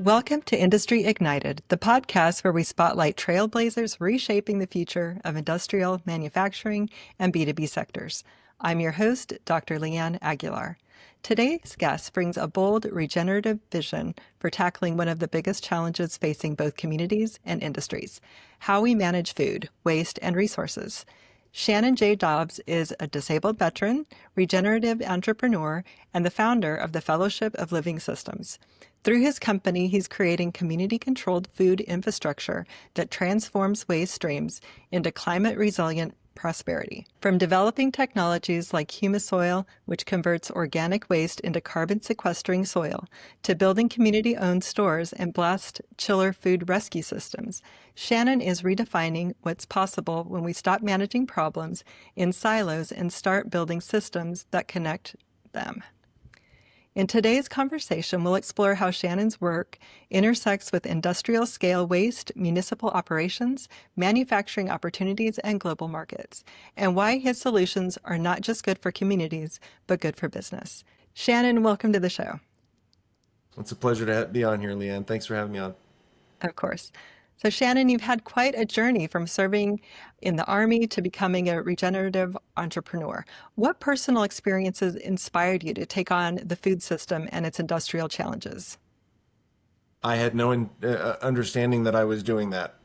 Welcome to Industry Ignited, the podcast where we spotlight trailblazers reshaping the future of industrial, manufacturing, and B2B sectors. I'm your host, Dr. Leeanne Aguilar. Today's guest brings a bold, regenerative vision for tackling one of the biggest challenges facing both communities and industries: how we manage food, waste, and resources. Shannon J. Dobbs is a disabled veteran, regenerative entrepreneur, and the founder of the Fellowship of Living Systems. Through his company, he's creating community-controlled food infrastructure that transforms waste streams into climate-resilient prosperity. From developing technologies like Humus soil, which converts organic waste into carbon-sequestering soil, to building community-owned stores and blast chiller food rescue systems, Shannon is redefining what's possible when we stop managing problems in silos and start building systems that connect them. In today's conversation, we'll explore how Shannon's work intersects with industrial-scale waste, municipal operations, manufacturing opportunities, and global markets, and why his solutions are not just good for communities, but good for business. Shannon, welcome to the show. It's a pleasure to be on here, Leanne. Thanks for having me on. Of course. So Shannon, you've had quite a journey from serving in the Army to becoming a regenerative entrepreneur. What personal experiences inspired you to take on the food system and its industrial challenges? I had no understanding that I was doing that.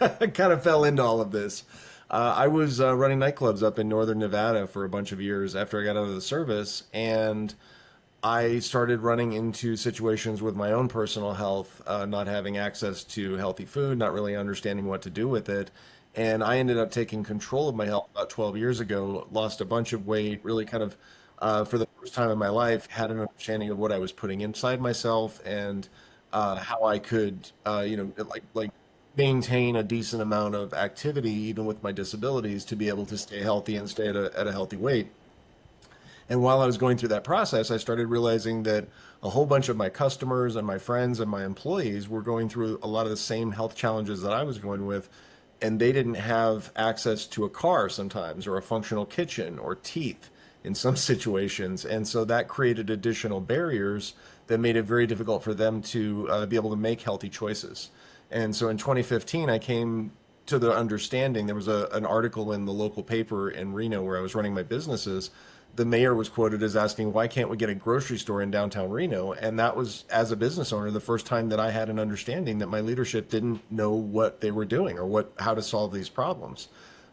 I kind of fell into all of this. I was running nightclubs up in northern Nevada for a bunch of years after I got out of the service, and I started running into situations with my own personal health, not having access to healthy food, not really understanding what to do with it. And I ended up taking control of my health about 12 years ago, lost a bunch of weight, really kind of, for the first time in my life, had an understanding of what I was putting inside myself and how I could, like maintain a decent amount of activity, even with my disabilities, to be able to stay healthy and stay at a healthy weight. And while I was going through that process, I started realizing that a whole bunch of my customers and my friends and my employees were going through a lot of the same health challenges that I was going with, and they didn't have access to a car sometimes, or a functional kitchen, or teeth in some situations. And so that created additional barriers that made it very difficult for them to be able to make healthy choices. And so in 2015, I came to the understanding, there was an article in the local paper in Reno where I was running my businesses. The mayor was quoted as asking, why can't we get a grocery store in downtown Reno? And that was, as a business owner, the first time that I had an understanding that my leadership didn't know what they were doing or how to solve these problems.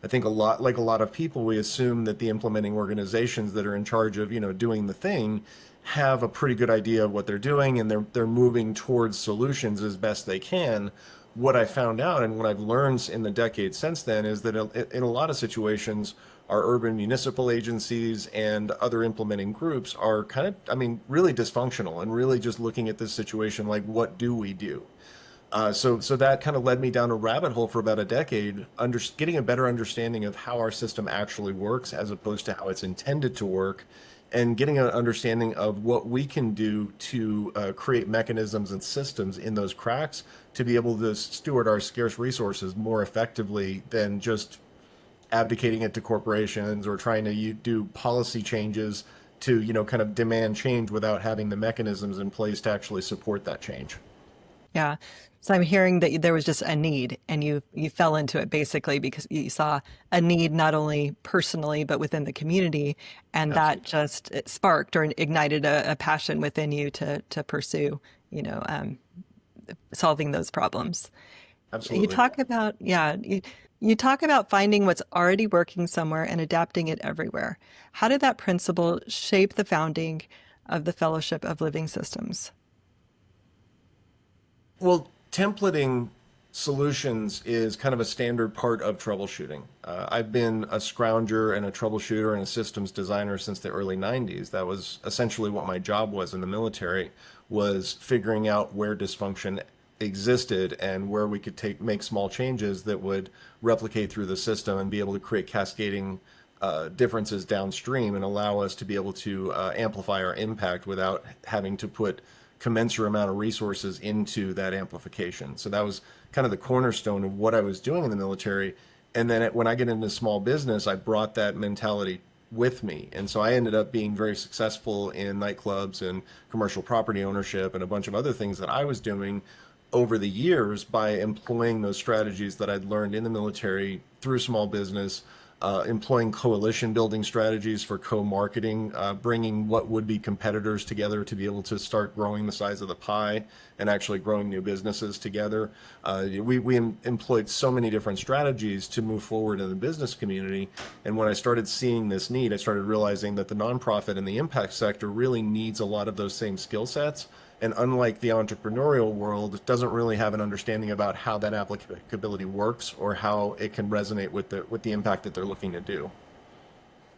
I think like a lot of people, we assume that the implementing organizations that are in charge of, doing the thing have a pretty good idea of what they're doing, and they're moving towards solutions as best they can. What I found out and what I've learned in the decades since then is that in a lot of situations, our urban municipal agencies and other implementing groups are kind of, really dysfunctional and really just looking at this situation like, what do we do? So that kind of led me down a rabbit hole for about a decade, getting a better understanding of how our system actually works as opposed to how it's intended to work, and getting an understanding of what we can do to create mechanisms and systems in those cracks to be able to steward our scarce resources more effectively than just abdicating it to corporations or trying to do policy changes to, kind of demand change without having the mechanisms in place to actually support that change. Yeah. So I'm hearing that there was just a need, and you fell into it basically because you saw a need not only personally but within the community, and that just sparked or ignited a passion within you to pursue, solving those problems. Absolutely. You talk about finding what's already working somewhere and adapting it everywhere. How did that principle shape the founding of the Fellowship of Living Systems? Well, templating solutions is kind of a standard part of troubleshooting. I've been a scrounger and a troubleshooter and a systems designer since the early 90s. That was essentially what my job was in the military, was figuring out where dysfunction existed and where we could make small changes that would replicate through the system and be able to create cascading differences downstream and allow us to be able to amplify our impact without having to put commensurate amount of resources into that amplification. So that was kind of the cornerstone of what I was doing in the military. And then when I get into small business, I brought that mentality with me. And so I ended up being very successful in nightclubs and commercial property ownership and a bunch of other things that I was doing over the years by employing those strategies that I'd learned in the military through small business, employing coalition building strategies for co-marketing, bringing what would be competitors together to be able to start growing the size of the pie and actually growing new businesses together. We employed so many different strategies to move forward in the business community. And when I started seeing this need, I started realizing that the nonprofit and the impact sector really needs a lot of those same skill sets. And unlike the entrepreneurial world, it doesn't really have an understanding about how that applicability works or how it can resonate with the impact that they're looking to do.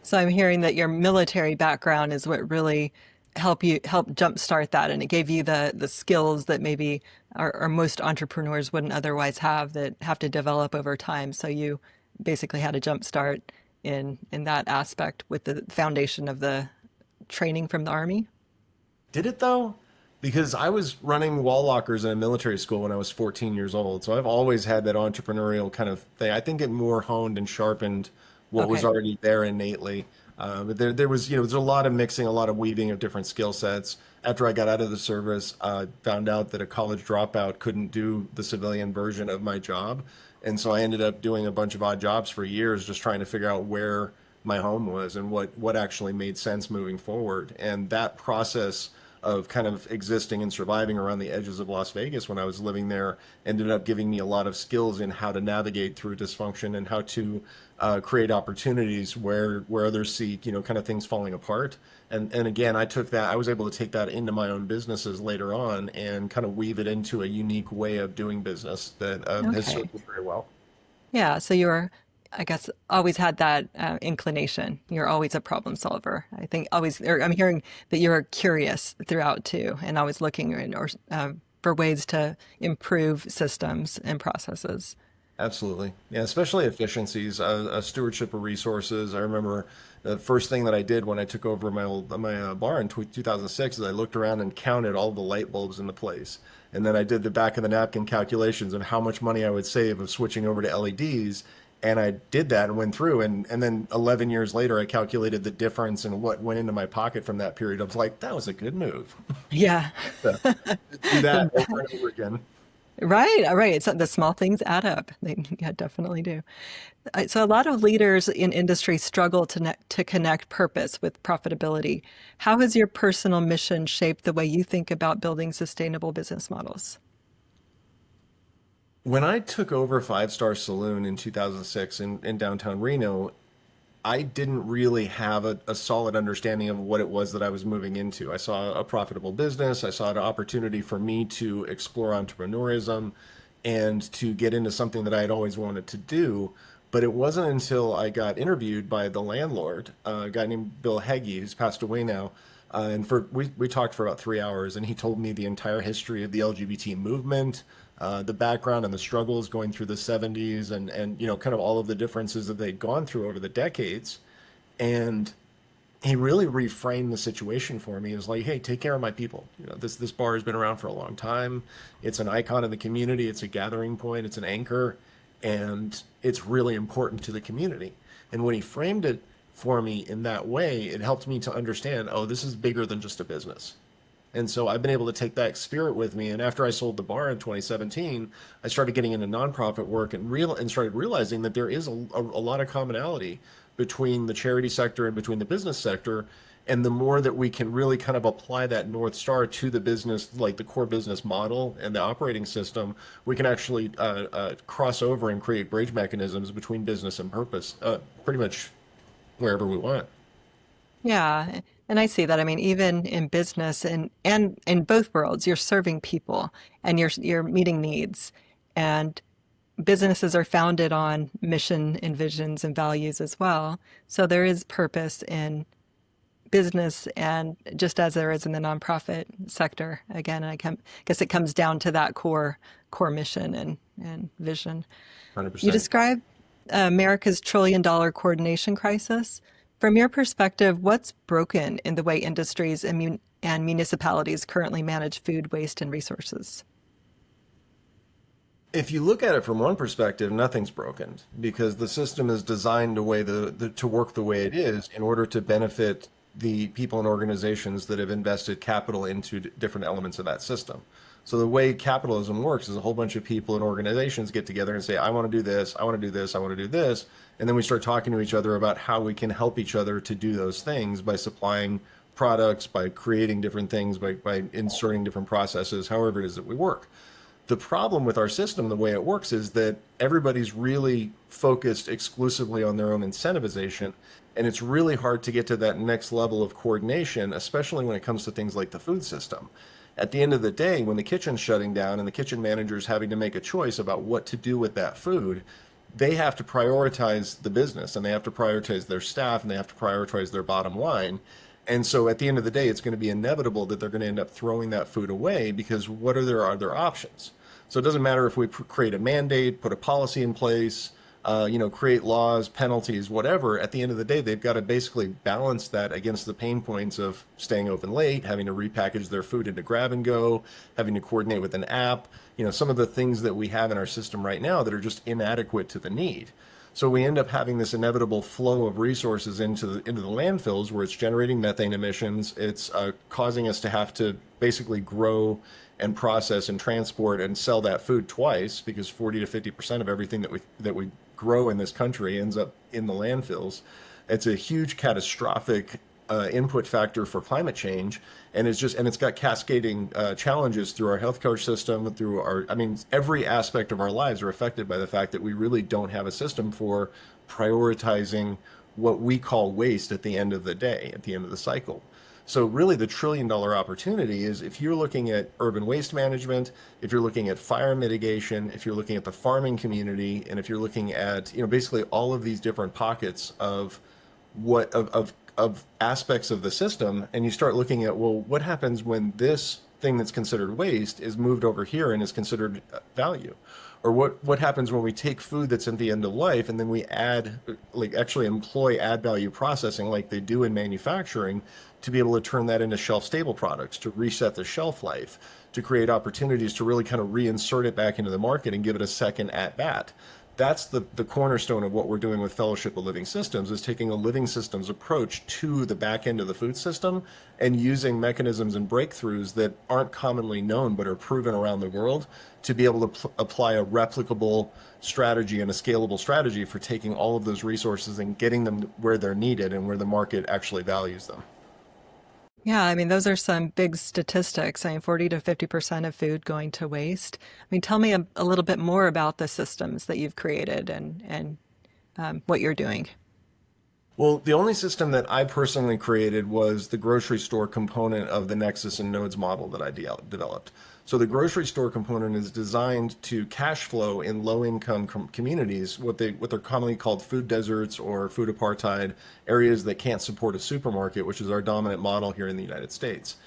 So I'm hearing that your military background is what really help jumpstart that, and it gave you the skills that maybe or most entrepreneurs wouldn't otherwise have that have to develop over time. So you basically had a jumpstart in that aspect with the foundation of the training from the Army. Did it though? Because I was running wall lockers in a military school when I was 14 years old. So I've always had that entrepreneurial kind of thing. I think it more honed and sharpened what was Okay. already there innately. But there was, there's a lot of mixing, a lot of weaving of different skill sets. After I got out of the service, I found out that a college dropout couldn't do the civilian version of my job. And so I ended up doing a bunch of odd jobs for years, just trying to figure out where my home was and what actually made sense moving forward. And that process of kind of existing and surviving around the edges of Las Vegas when I was living there ended up giving me a lot of skills in how to navigate through dysfunction and how to create opportunities where others see, kind of things falling apart. And again, I was able to take that into my own businesses later on and kind of weave it into a unique way of doing business that has Okay. served me very well. Yeah, so you're, I guess, always had that inclination. You're always a problem solver. I think always, or I'm hearing that you're curious throughout too, and always looking for ways to improve systems and processes. Absolutely. Yeah, especially efficiencies, stewardship of resources. I remember the first thing that I did when I took over my bar in 2006 is I looked around and counted all the light bulbs in the place. And then I did the back of the napkin calculations of how much money I would save of switching over to LEDs. And I did that and went through. And then 11 years later, I calculated the difference and what went into my pocket from that period. I was like, that was a good move. Yeah. So, do that over and over again. Right, right. It's the small things add up. They yeah, definitely do. So a lot of leaders in industry struggle to connect purpose with profitability. How has your personal mission shaped the way you think about building sustainable business models? When I took over Five Star Saloon in 2006 in downtown Reno, I didn't really have a solid understanding of what it was that I was moving into. I saw a profitable business. I saw an opportunity for me to explore entrepreneurism and to get into something that I had always wanted to do. But it wasn't until I got interviewed by the landlord, a guy named Bill Heggie, who's passed away now. We talked for about 3 hours, and he told me the entire history of the LGBT movement, the background and the struggles going through the 70s, and kind of all of the differences that they'd gone through over the decades. And he really reframed the situation for me. It was like, hey, take care of my people. This bar has been around for a long time. It's an icon of the community. It's a gathering point. It's an anchor, and it's really important to the community. And when he framed it for me in that way, it helped me to understand, oh, this is bigger than just a business. And so I've been able to take that spirit with me. And after I sold the bar in 2017, I started getting into nonprofit work and started realizing that there is a lot of commonality between the charity sector and between the business sector. And the more that we can really kind of apply that North Star to the business, like the core business model and the operating system, we can actually cross over and create bridge mechanisms between business and purpose, pretty much wherever we want. Yeah, and I see that. I mean, even in business and in both worlds, you're serving people and you're meeting needs. And businesses are founded on mission and visions and values as well. So there is purpose in business and just as there is in the nonprofit sector. Again, guess it comes down to that core mission and vision. You 100%. describe America's trillion-dollar coordination crisis. From your perspective, what's broken in the way industries and municipalities currently manage food waste and resources? If you look at it from one perspective, nothing's broken because the system is designed to work the way it is in order to benefit the people and organizations that have invested capital into different elements of that system. So the way capitalism works is a whole bunch of people and organizations get together and say, I want to do this, I want to do this, I want to do this. And then we start talking to each other about how we can help each other to do those things by supplying products, by creating different things, by inserting different processes, however it is that we work. The problem with our system, the way it works, is that everybody's really focused exclusively on their own incentivization, and it's really hard to get to that next level of coordination, especially when it comes to things like the food system. At the end of the day, when the kitchen's shutting down and the kitchen manager's having to make a choice about what to do with that food, they have to prioritize the business and they have to prioritize their staff and they have to prioritize their bottom line. And so at the end of the day, it's going to be inevitable that they're going to end up throwing that food away because what are their other options? So it doesn't matter if we create a mandate, put a policy in place, create laws, penalties, whatever. At the end of the day, they've got to basically balance that against the pain points of staying open late, having to repackage their food into grab and go, having to coordinate with an app. Some of the things that we have in our system right now that are just inadequate to the need. So we end up having this inevitable flow of resources into the landfills where it's generating methane emissions. It's causing us to have to basically grow and process and transport and sell that food twice because 40 to 50% of everything that we grow in this country ends up in the landfills. It's a huge catastrophic input factor for climate change, and it's got cascading challenges through our healthcare system, every aspect of our lives are affected by the fact that we really don't have a system for prioritizing what we call waste at the end of the day, at the end of the cycle. So really the $1 trillion opportunity is if you're looking at urban waste management, if you're looking at fire mitigation, if you're looking at the farming community, and if you're looking at, basically all of these different pockets of aspects of the system, and you start looking at, well, what happens when this thing that's considered waste is moved over here and is considered value? Or what happens when we take food that's at the end of life and then we actually employ add value processing like they do in manufacturing to be able to turn that into shelf stable products, to reset the shelf life, to create opportunities to really kind of reinsert it back into the market and give it a second at bat. That's the cornerstone of what we're doing with Fellowship of Living Systems, is taking a living systems approach to the back end of the food system and using mechanisms and breakthroughs that aren't commonly known but are proven around the world to be able to apply a replicable strategy and a scalable strategy for taking all of those resources and getting them where they're needed and where the market actually values them. Yeah, I mean, those are some big statistics. 40 to 50% of food going to waste. Tell me a little bit more about the systems that you've created and what you're doing. Well, the only system that I personally created was the grocery store component of the Nexus and Nodes model that I developed. So the grocery store component is designed to cash flow in low-income communities, what they're commonly called food deserts or food apartheid, areas that can't support a supermarket, which is our dominant model here in the United States.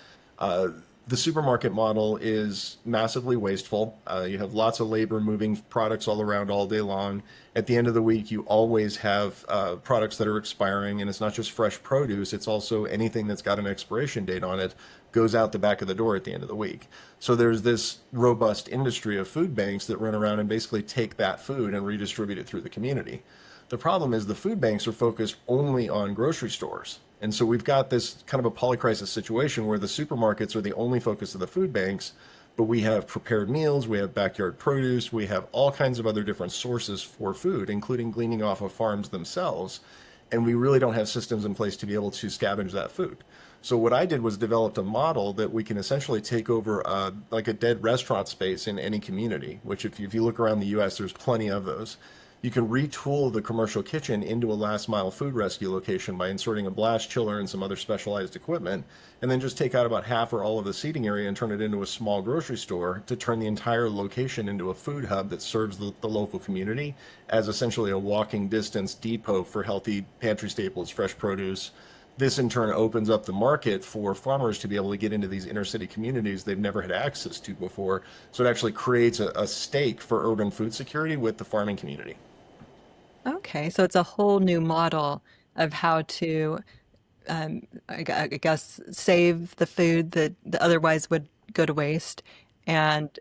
The supermarket model is massively wasteful. You have lots of labor moving products all around all day long. At the end of the week, you always have products that are expiring, and it's not just fresh produce, it's also anything that's got an expiration date on it goes out the back of the door at the end of the week. So there's this robust industry of food banks that run around and basically take that food and redistribute it through the community. The problem is the food banks are focused only on grocery stores. And so we've got this kind of a polycrisis situation where the supermarkets are the only focus of the food banks, but we have prepared meals, we have backyard produce, we have all kinds of other different sources for food, including gleaning off of farms themselves. And we really don't have systems in place to be able to scavenge that food. So what I did was developed a model that we can essentially take over like a dead restaurant space in any community, which if you look around the US, there's plenty of those. You can retool the commercial kitchen into a last mile food rescue location by inserting a blast chiller and some other specialized equipment, and then just take out about half or all of the seating area and turn it into a small grocery store to turn the entire location into a food hub that serves the local community as essentially a walking distance depot for healthy pantry staples, fresh produce. This in turn opens up the market for farmers to be able to get into these inner city communities they've never had access to before. So it actually creates a stake for urban food security with the farming community. Okay, so it's a whole new model of how to, I guess, save the food that otherwise would go to waste and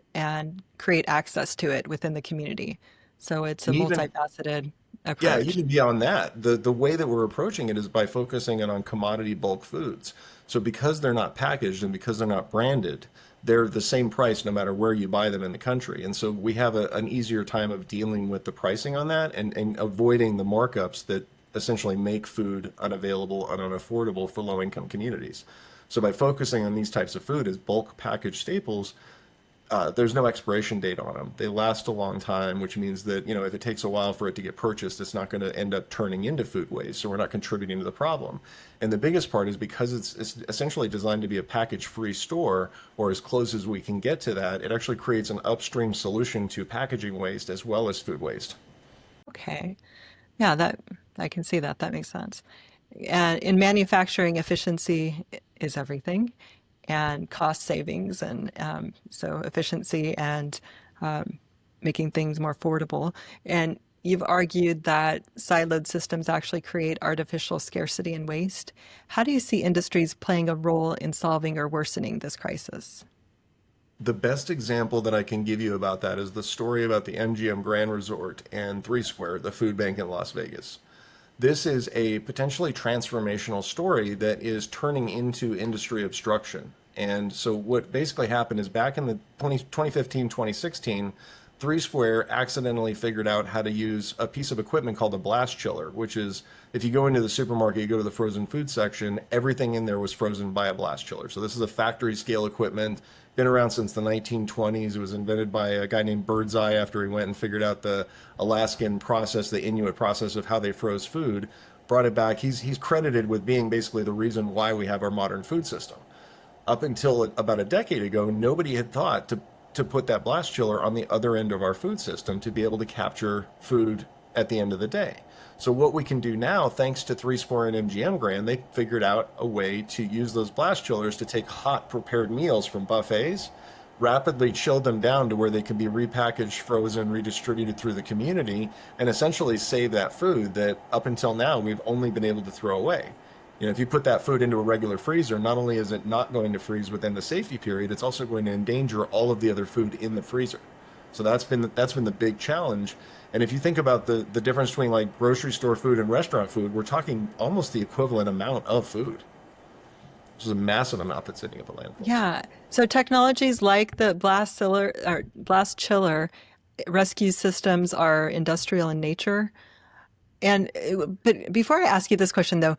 create access to it within the community. So it's a And even multifaceted Yeah, approach. even beyond that, the way that we're approaching it is by focusing it on commodity bulk foods. So because they're not packaged and because they're not branded, they're the same price no matter where you buy them in the country. And so we have an easier time of dealing with the pricing on that and avoiding the markups that essentially make food unavailable and unaffordable for low-income communities. So by focusing on these types of food as bulk packaged staples, there's no expiration date on them. They last a long time, which means that, if it takes a while for it to get purchased, it's not going to end up turning into food waste. So we're not contributing to the problem. And the biggest part is because it's essentially designed to be a package-free store, or as close as we can get to that, it actually creates an upstream solution to packaging waste as well as food waste. Okay. Yeah, that I can see that. That makes sense. And in manufacturing, efficiency is everything, and cost savings, and so efficiency and um, making things more affordable. And you've argued that siloed systems actually create artificial scarcity and waste. How do you see industries playing a role in solving or worsening this crisis? The best example that I can give you about that is the story about the MGM Grand Resort and Three Square, the food bank in Las Vegas. This is a potentially transformational story that is turning into industry obstruction. And so what basically happened is back in the 2015, 2016, Three Square accidentally figured out how to use a piece of equipment called a blast chiller, which is if you go into the supermarket, you go to the frozen food section, everything in there was frozen by a blast chiller. So this is a factory scale equipment, been around since the 1920s. It was invented by a guy named Birdseye after he went and figured out the Alaskan process, the Inuit process of how they froze food, brought it back. He's credited with being basically the reason why we have our modern food system. Up until about a decade ago, nobody had thought to put that blast chiller on the other end of our food system to be able to capture food at the end of the day. So what we can do now, thanks to Three Square and MGM Grand, they figured out a way to use those blast chillers to take hot prepared meals from buffets, rapidly chill them down to where they can be repackaged, frozen, redistributed through the community, and essentially save that food that up until now we've only been able to throw away. If you put that food into a regular freezer, not only is it not going to freeze within the safety period, it's also going to endanger all of the other food in the freezer. So that's been the big challenge. And if you think about the difference between like grocery store food and restaurant food, we're talking almost the equivalent amount of food. This is a massive amount that's sitting at the landfills. Yeah. So technologies like the blast chiller rescue systems are industrial in nature. And but before I ask you this question though,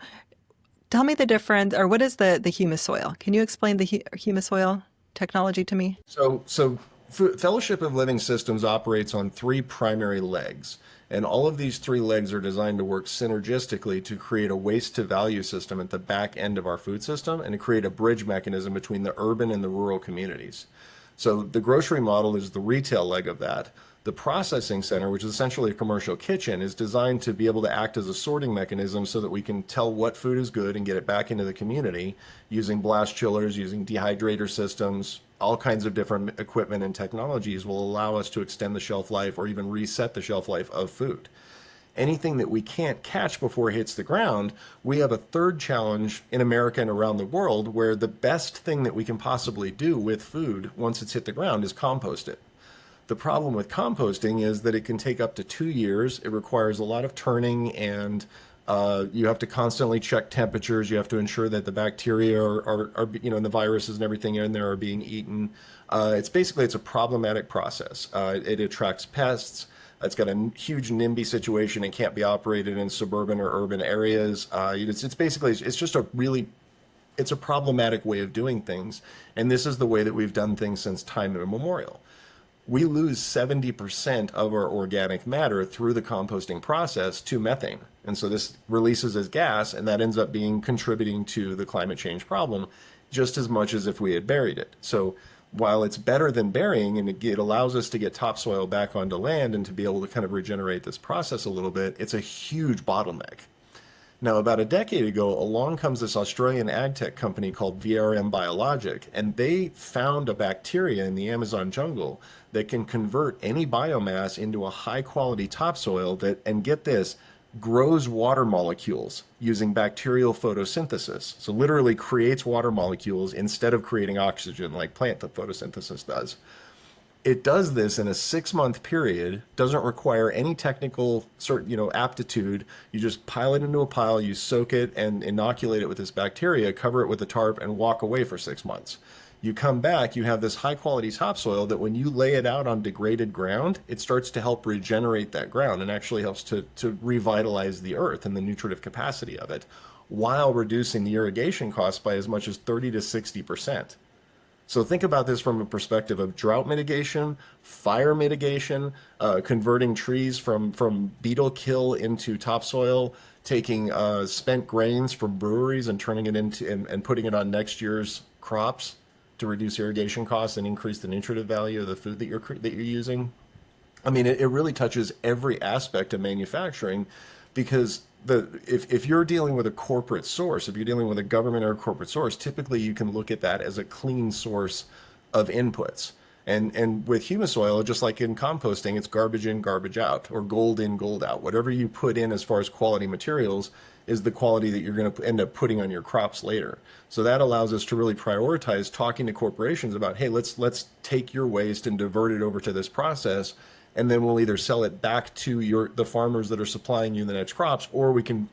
tell me the difference, or what is the humus soil? Can you explain the humus soil technology to me? So Fellowship of Living Systems operates on three primary legs, and all of these three legs are designed to work synergistically to create a waste to value system at the back end of our food system and to create a bridge mechanism between the urban and the rural communities. So the grocery model is the retail leg of that. The processing center, which is essentially a commercial kitchen, is designed to be able to act as a sorting mechanism so that we can tell what food is good and get it back into the community using blast chillers, using dehydrator systems, all kinds of different equipment and technologies will allow us to extend the shelf life or even reset the shelf life of food. Anything that we can't catch before it hits the ground, we have a third challenge in America and around the world where the best thing that we can possibly do with food once it's hit the ground is compost it. The problem with composting is that it can take up to 2 years. It requires a lot of turning, and you have to constantly check temperatures. You have to ensure that the bacteria and the viruses and everything in there are being eaten. It's a problematic process. It attracts pests. It's got a huge NIMBY situation and can't be operated in suburban or urban areas. It's a problematic way of doing things. And this is the way that we've done things since time immemorial. We lose 70% of our organic matter through the composting process to methane. And so this releases as gas, and that ends up contributing to the climate change problem just as much as if we had buried it. So while it's better than burying, and it allows us to get topsoil back onto land and to be able to kind of regenerate this process a little bit, it's a huge bottleneck. Now, about a decade ago, along comes this Australian ag tech company called VRM Biologic, and they found a bacteria in the Amazon jungle that can convert any biomass into a high quality topsoil that, and get this, grows water molecules using bacterial photosynthesis. So literally creates water molecules instead of creating oxygen like plant photosynthesis does. It does this in a 6 month period, doesn't require any technical aptitude. You just pile it into a pile, you soak it and inoculate it with this bacteria, cover it with a tarp, and walk away for 6 months. You come back, you have this high quality topsoil that when you lay it out on degraded ground, it starts to help regenerate that ground and actually helps to revitalize the earth and the nutritive capacity of it, while reducing the irrigation costs by as much as 30 to 60%. So think about this from a perspective of drought mitigation, fire mitigation, converting trees from beetle kill into topsoil, taking spent grains from breweries and turning it into and putting it on next year's crops to reduce irrigation costs and increase the nutritive value of the food that you're using. I mean, it really touches every aspect of manufacturing, because if you're dealing with a corporate source, if you're dealing with a government or a corporate source, typically you can look at that as a clean source of inputs. And with humus oil, just like in composting, it's garbage in, garbage out, or gold in, gold out. Whatever you put in as far as quality materials is the quality that you're going to end up putting on your crops later. So that allows us to really prioritize talking to corporations about, hey, let's take your waste and divert it over to this process, and then we'll either sell it back to the farmers that are supplying you the next crops, or we can,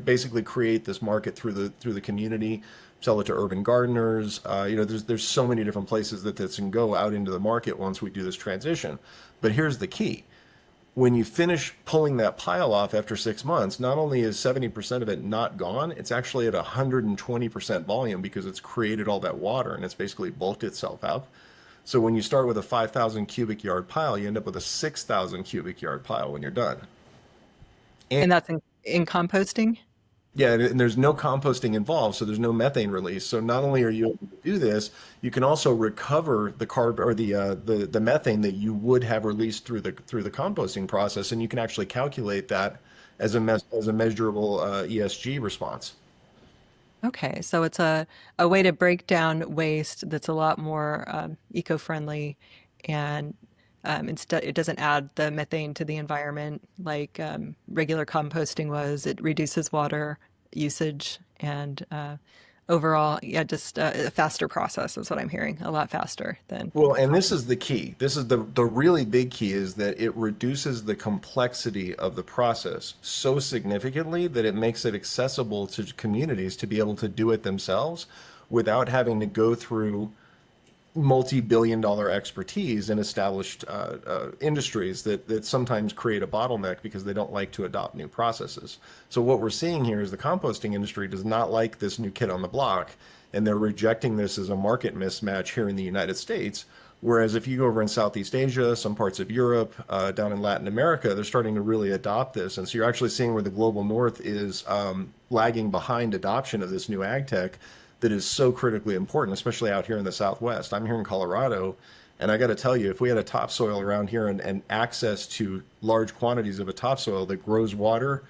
basically create this market through the community, sell it to urban gardeners. There's so many different places that this can go out into the market once we do this transition. But here's the key. When you finish pulling that pile off after 6 months, not only is 70% of it not gone, it's actually at 120% volume, because it's created all that water and it's basically bulked itself out. So when you start with a 5,000 cubic yard pile, you end up with a 6,000 cubic yard pile when you're done. And that's in composting? Yeah, and there's no composting involved, so there's no methane release. So not only are you able to do this, you can also recover the carb or the methane that you would have released through the composting process, and you can actually calculate that as a measurable ESG response. Okay, so it's a way to break down waste that's a lot more eco-friendly, and instead it doesn't add the methane to the environment like regular composting was. It reduces water usage and overall, yeah, just a faster process is what I'm hearing. A lot faster than Well, and this composting. is the key. This is the really big key, is that it reduces the complexity of the process so significantly that it makes it accessible to communities to be able to do it themselves without having to go through multi-billion-dollar expertise in established industries that sometimes create a bottleneck because they don't like to adopt new processes. So what we're seeing here is the composting industry does not like this new kid on the block, and they're rejecting this as a market mismatch here in the United States. Whereas if you go over in Southeast Asia, some parts of Europe, down in Latin America, they're starting to really adopt this. And so you're actually seeing where the global north is lagging behind adoption of this new ag tech that is so critically important, especially out here in the Southwest. I'm here in Colorado, and I got to tell you, if we had a topsoil around here and access to large quantities of a topsoil that grows water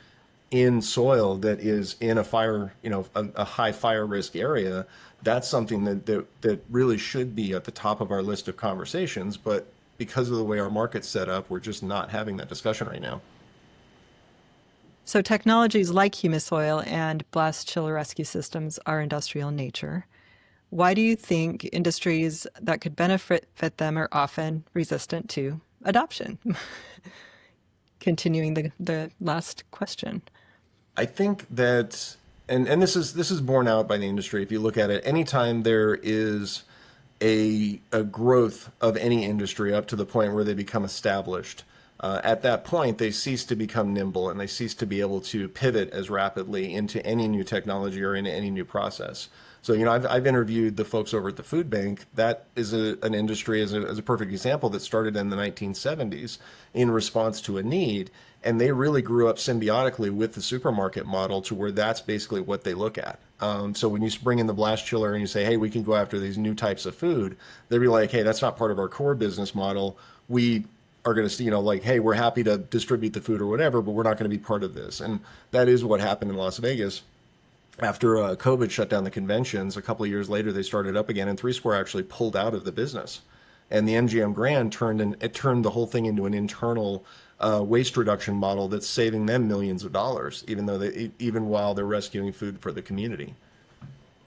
in soil that is in a fire, a high fire risk area, that's something that really should be at the top of our list of conversations. But because of the way our market's set up, we're just not having that discussion right now. So technologies like humus oil and blast chiller rescue systems are industrial in nature. Why do you think industries that could benefit them are often resistant to adoption? Continuing the last question. I think that, and this is borne out by the industry. If you look at it, anytime there is a growth of any industry up to the point where they become established, at that point they cease to become nimble and they cease to be able to pivot as rapidly into any new technology or into any new process. So, I've interviewed the folks over at the food bank. That is an industry, as a perfect example, that started in the 1970s in response to a need. And they really grew up symbiotically with the supermarket model to where that's basically what they look at. So when you bring in the blast chiller and you say, hey, we can go after these new types of food, they'll be like, hey, that's not part of our core business model. We are going to see, hey, we're happy to distribute the food or whatever, but we're not going to be part of this. And that is what happened in Las Vegas. After COVID shut down the conventions, a couple of years later, they started up again, and Three Square actually pulled out of the business. And the MGM Grand turned the whole thing into an internal waste reduction model that's saving them millions of dollars, even while they're rescuing food for the community.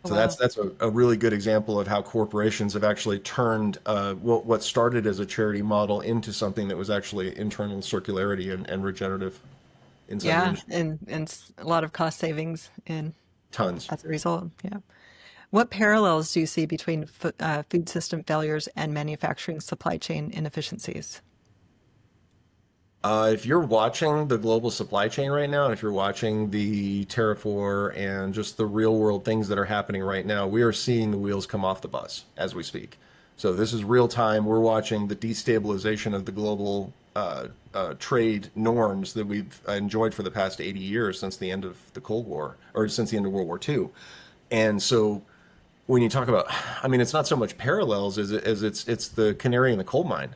So Wow. that's a really good example of how corporations have actually turned what started as a charity model into something that was actually internal circularity and regenerative inside the Yeah, industry. and a lot of cost savings in Tons. as a result. Yeah. What parallels do you see between food system failures and manufacturing supply chain inefficiencies? If you're watching the global supply chain right now, and if you're watching the tariff war and just the real world things that are happening right now, we are seeing the wheels come off the bus as we speak. So this is real time. We're watching the destabilization of the global trade norms that we've enjoyed for the past 80 years since the end of the Cold War, or since the end of World War II. And so when you talk about, I mean, it's not so much parallels as it's the canary in the coal mine.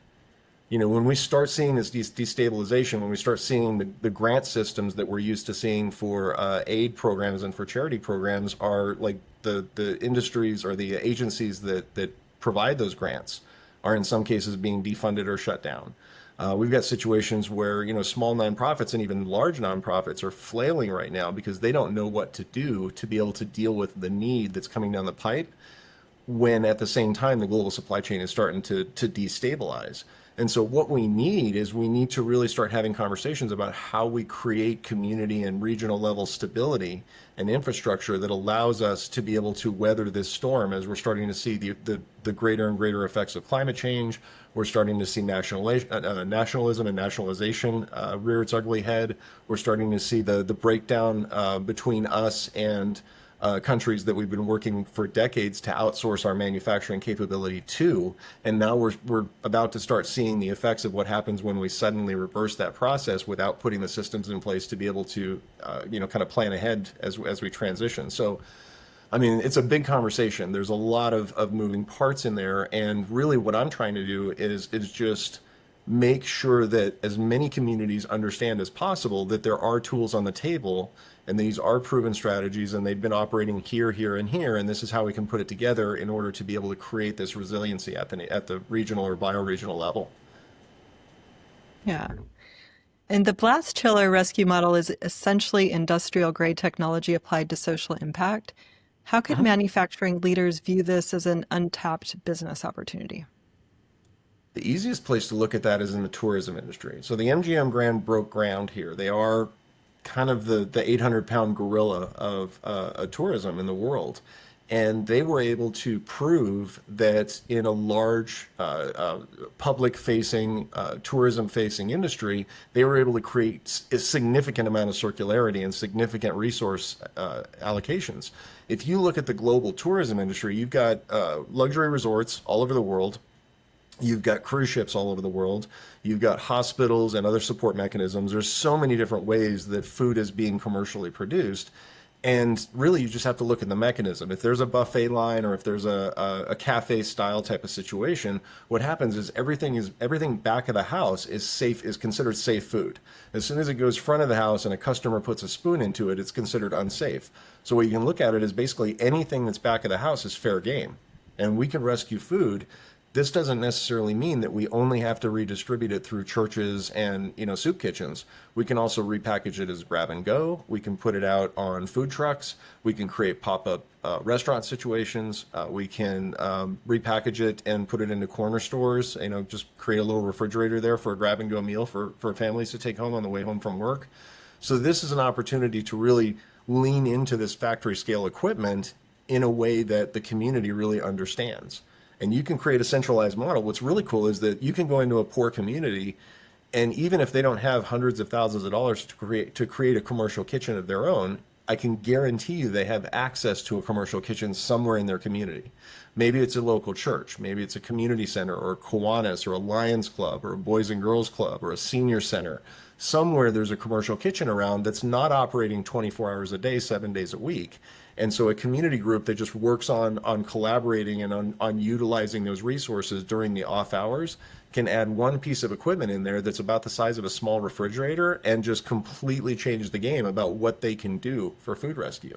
When we start seeing this destabilization, when we start seeing the grant systems that we're used to seeing for aid programs and for charity programs are like the industries or the agencies that provide those grants are in some cases being defunded or shut down. We've got situations where, small nonprofits and even large nonprofits are flailing right now because they don't know what to do to be able to deal with the need that's coming down the pipe when at the same time the global supply chain is starting to destabilize. And so what we need is we need to really start having conversations about how we create community and regional level stability and infrastructure that allows us to be able to weather this storm as we're starting to see the greater and greater effects of climate change. We're starting to see nationalism and nationalization rear its ugly head. We're starting to see the breakdown between us and countries that we've been working for decades to outsource our manufacturing capability to, and now we're about to start seeing the effects of what happens when we suddenly reverse that process without putting the systems in place to be able to, kind of plan ahead as we transition. So, I mean, it's a big conversation. There's a lot of moving parts in there, and really, what I'm trying to do is just make sure that as many communities understand as possible that there are tools on the table and these are proven strategies and they've been operating here, here, and here, and this is how we can put it together in order to be able to create this resiliency at the regional or bioregional level. Yeah. And the blast chiller rescue model is essentially industrial grade technology applied to social impact. How could manufacturing leaders view this as an untapped business opportunity? The easiest place to look at that is in the tourism industry. So the MGM Grand broke ground here. They are kind of the 800-pound gorilla of tourism in the world. And they were able to prove that in a large public-facing, tourism-facing industry, they were able to create a significant amount of circularity and significant resource allocations. If you look at the global tourism industry, you've got luxury resorts all over the world. You've got cruise ships all over the world. You've got hospitals and other support mechanisms. There's so many different ways that food is being commercially produced. And really, you just have to look at the mechanism. If there's a buffet line or if there's a cafe style type of situation, what happens is everything back of the house is considered safe food. As soon as it goes front of the house and a customer puts a spoon into it, it's considered unsafe. So what you can look at it is basically anything that's back of the house is fair game. And we can rescue food. This doesn't necessarily mean that we only have to redistribute it through churches and soup kitchens. We can also repackage it as grab and go. We can put it out on food trucks. We can create pop-up restaurant situations. We can repackage it and put it into corner stores. Just create a little refrigerator there for a grab and go meal for families to take home on the way home from work. So this is an opportunity to really lean into this factory scale equipment in a way that the community really understands. And you can create a centralized model. What's really cool is that you can go into a poor community, and even if they don't have hundreds of thousands of dollars to create a commercial kitchen of their own, I can guarantee you they have access to a commercial kitchen somewhere in their community. Maybe it's a local church, maybe it's a community center or a Kiwanis or a Lions Club or a Boys and Girls Club or a senior center. Somewhere there's a commercial kitchen around that's not operating 24 hours a day, 7 days a week. And so a community group that just works on collaborating and on utilizing those resources during the off hours can add one piece of equipment in there that's about the size of a small refrigerator and just completely change the game about what they can do for food rescue.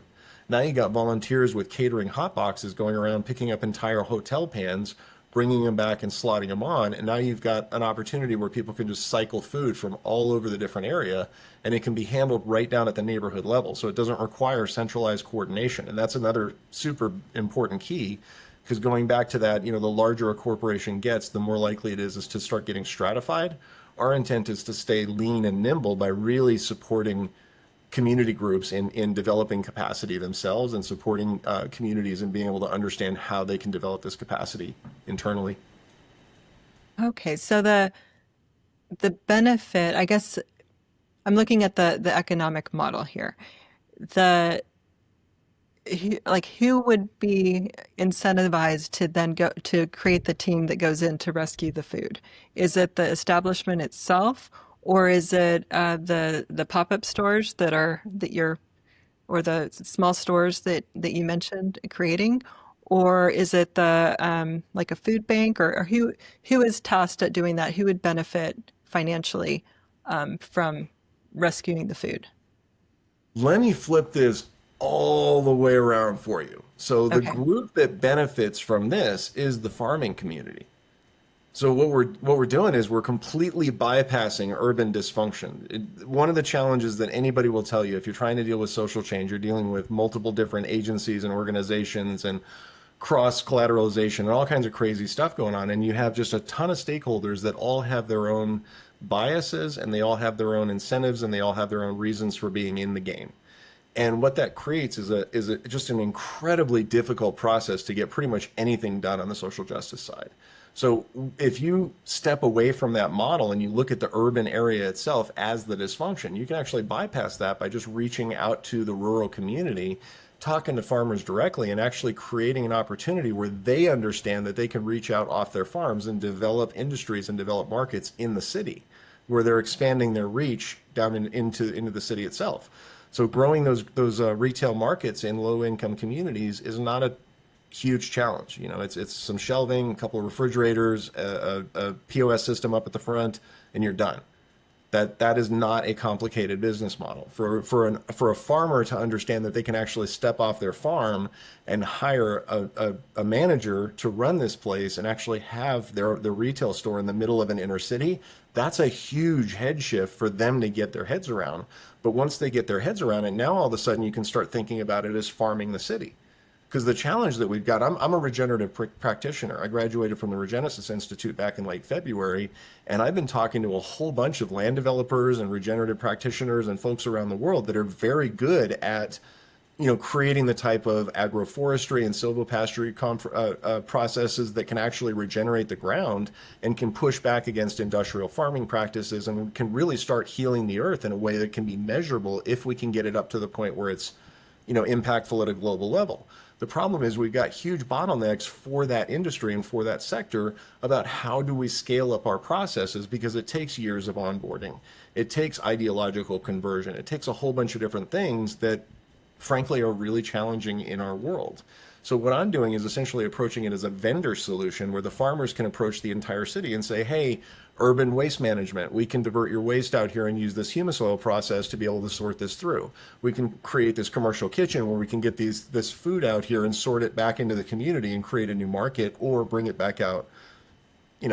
Now you got volunteers with catering hot boxes going around picking up entire hotel pans, bringing them back and slotting them on. And now you've got an opportunity where people can just cycle food from all over the different area, and it can be handled right down at the neighborhood level. So it doesn't require centralized coordination. And that's another super important key, because going back to that, the larger a corporation gets, the more likely it is to start getting stratified. Our intent is to stay lean and nimble by really supporting community groups in developing capacity themselves, and supporting communities and being able to understand how they can develop this capacity internally. Okay, so the benefit, I guess I'm looking at the economic model here. The who would be incentivized to then go to create the team that goes in to rescue the food? Is it the establishment itself, or is it the pop-up stores that you're or the small stores that you mentioned creating, or is it the like a food bank, or who is tasked at doing that? Who would benefit financially from rescuing the food? Let me flip this all the way around for you. So the Okay. group that benefits from this is the farming community. So what we're doing is we're completely bypassing urban dysfunction. One of the challenges that anybody will tell you, if you're trying to deal with social change, you're dealing with multiple different agencies and organizations and cross collateralization and all kinds of crazy stuff going on, and you have just a ton of stakeholders that all have their own biases, and they all have their own incentives, and they all have their own reasons for being in the game. And what that creates is just an incredibly difficult process to get pretty much anything done on the social justice side. So if you step away from that model and you look at the urban area itself as the dysfunction, you can actually bypass that by just reaching out to the rural community, talking to farmers directly, and actually creating an opportunity where they understand that they can reach out off their farms and develop industries and develop markets in the city, where they're expanding their reach down into the city itself. So growing those retail markets in low income communities is not a huge challenge. It's some shelving, a couple of refrigerators, a POS system up at the front, and you're done. That is not a complicated business model for a farmer to understand that they can actually step off their farm and hire a manager to run this place and actually have their retail store in the middle of an inner city. That's a huge head shift for them to get their heads around. But once they get their heads around it, now all of a sudden you can start thinking about it as farming the city. Because the challenge that we've got, I'm a regenerative practitioner. I graduated from the Regenesis Institute back in late February, and I've been talking to a whole bunch of land developers and regenerative practitioners and folks around the world that are very good at, creating the type of agroforestry and silvopasture processes that can actually regenerate the ground and can push back against industrial farming practices and can really start healing the earth in a way that can be measurable if we can get it up to the point where it's, impactful at a global level. The problem is we've got huge bottlenecks for that industry and for that sector about how do we scale up our processes, because it takes years of onboarding. It takes ideological conversion. It takes a whole bunch of different things that frankly are really challenging in our world. So what I'm doing is essentially approaching it as a vendor solution where the farmers can approach the entire city and say, hey, urban waste management, we can divert your waste out here and use this humus oil process to be able to sort this through. We can create this commercial kitchen where we can get this food out here and sort it back into the community and create a new market, or bring it back out,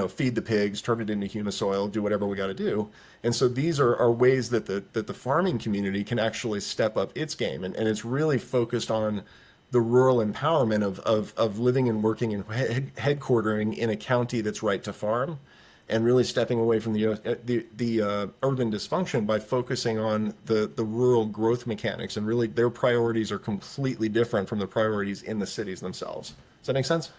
feed the pigs, turn it into humus oil, do whatever we got to do. And so these are ways that the farming community can actually step up its game. And it's really focused on the rural empowerment of living and working and headquartering in a county that's right to farm, and really stepping away from the urban dysfunction by focusing on the rural growth mechanics. And really their priorities are completely different from the priorities in the cities themselves. Does that make sense?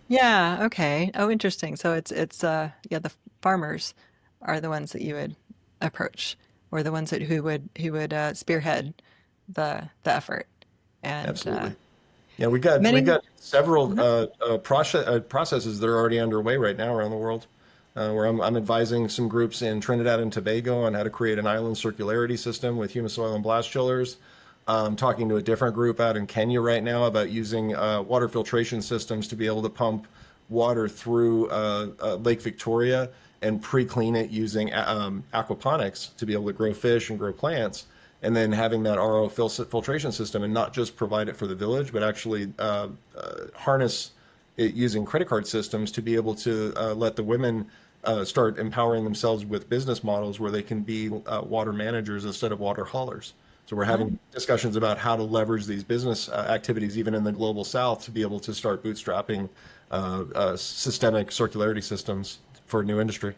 Yeah, okay. Oh, interesting. So it's yeah, the farmers are the ones that you would approach, or the ones who would spearhead the effort. And Absolutely. Yeah, we got many several processes that are already underway right now around the world, where I'm advising some groups in Trinidad and Tobago on how to create an island circularity system with humus oil and blast chillers. Talking to a different group out in Kenya right now about using water filtration systems to be able to pump water through Lake Victoria and pre-clean it using aquaponics to be able to grow fish and grow plants, and then having that RO filtration system and not just provide it for the village, but actually harness using credit card systems to be able to let the women start empowering themselves with business models where they can be water managers instead of water haulers. So we're Oh, having discussions about how to leverage these business activities, even in the global south, to be able to start bootstrapping systemic circularity systems for a new industry.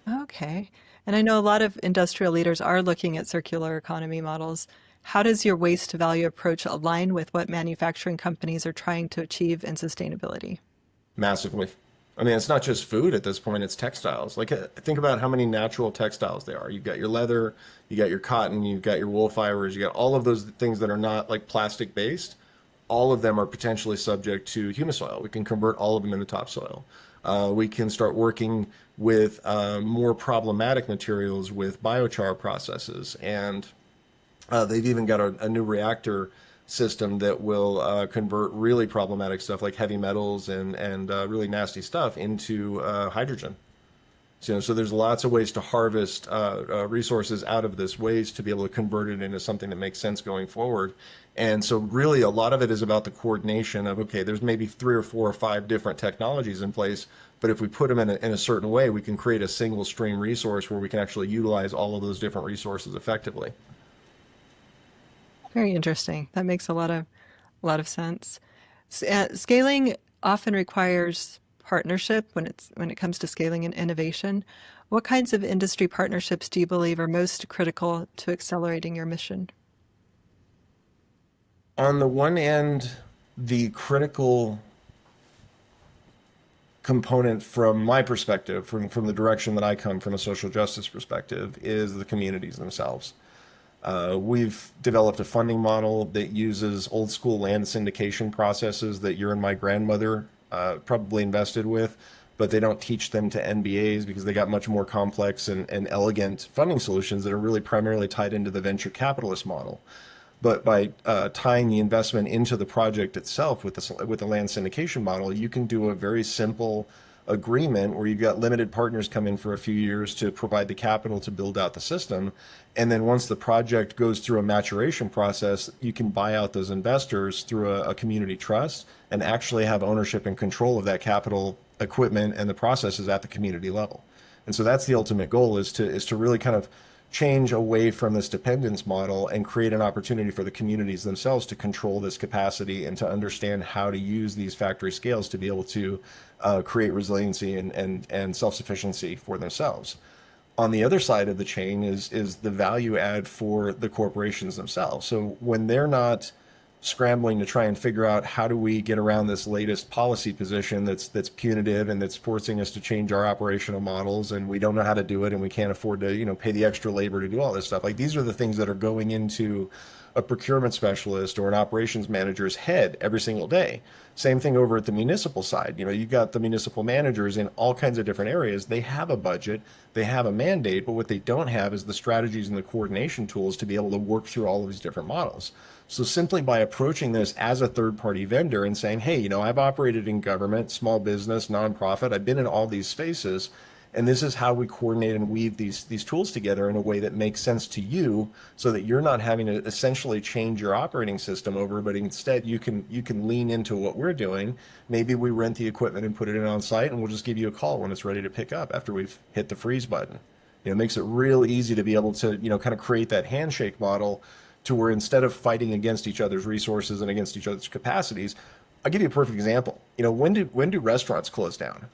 okay. And I know a lot of industrial leaders are looking at circular economy models. How does your waste to value approach align with what manufacturing companies are trying to achieve in sustainability? Massively. I mean, it's not just food at this point, it's textiles. Like, think about how many natural textiles there are. You've got your leather, you got your cotton, you've got your wool fibers, you got all of those things that are not like plastic based. All of them are potentially subject to humus oil. We can convert all of them into topsoil. We can start working with more problematic materials with biochar processes. And they've even got a new reactor system that will convert really problematic stuff like heavy metals and really nasty stuff into hydrogen. So there's lots of ways to harvest resources out of this waste to be able to convert it into something that makes sense going forward. And so really a lot of it is about the coordination of, okay, there's maybe 3 or 4 or 5 different technologies in place, but if we put them in a certain way, we can create a single stream resource where we can actually utilize all of those different resources effectively. Very interesting. That makes a lot of sense. Scaling often requires partnership when it comes to scaling and innovation. What kinds of industry partnerships do you believe are most critical to accelerating your mission? On the one end, the critical component from my perspective, from the direction that I come from a social justice perspective, is the communities themselves. We've developed a funding model that uses old school land syndication processes that your and my grandmother probably invested with, but they don't teach them to NBAs because they got much more complex and elegant funding solutions that are really primarily tied into the venture capitalist model. But by tying the investment into the project itself with the land syndication model, you can do a very simple agreement where you've got limited partners come in for a few years to provide the capital to build out the system. And then once the project goes through a maturation process, you can buy out those investors through a community trust and actually have ownership and control of that capital equipment and the processes at the community level. And so that's the ultimate goal, is to really kind of change away from this dependence model and create an opportunity for the communities themselves to control this capacity and to understand how to use these factory scales to be able to create resiliency and self-sufficiency for themselves. On the other side of the chain is the value add for the corporations themselves. So when they're not scrambling to try and figure out how do we get around this latest policy position that's punitive and that's forcing us to change our operational models, and we don't know how to do it, and we can't afford to pay the extra labor to do all this stuff. Like, these are the things that are going into a procurement specialist or an operations manager's head every single day. Same thing over at the municipal side. You've got the municipal managers in all kinds of different areas. They have a budget, they have a mandate, but what they don't have is the strategies and the coordination tools to be able to work through all of these different models. So simply by approaching this as a third-party vendor and saying, hey, I've operated in government, small business, nonprofit, I've been in all these spaces, and this is how we coordinate and weave these tools together in a way that makes sense to you, so that you're not having to essentially change your operating system over, but instead you can lean into what we're doing. Maybe we rent the equipment and put it in on site, and we'll just give you a call when it's ready to pick up after we've hit the freeze button. It makes it real easy to be able to kind of create that handshake model to where instead of fighting against each other's resources and against each other's capacities. I'll give you a perfect example. When do restaurants close down?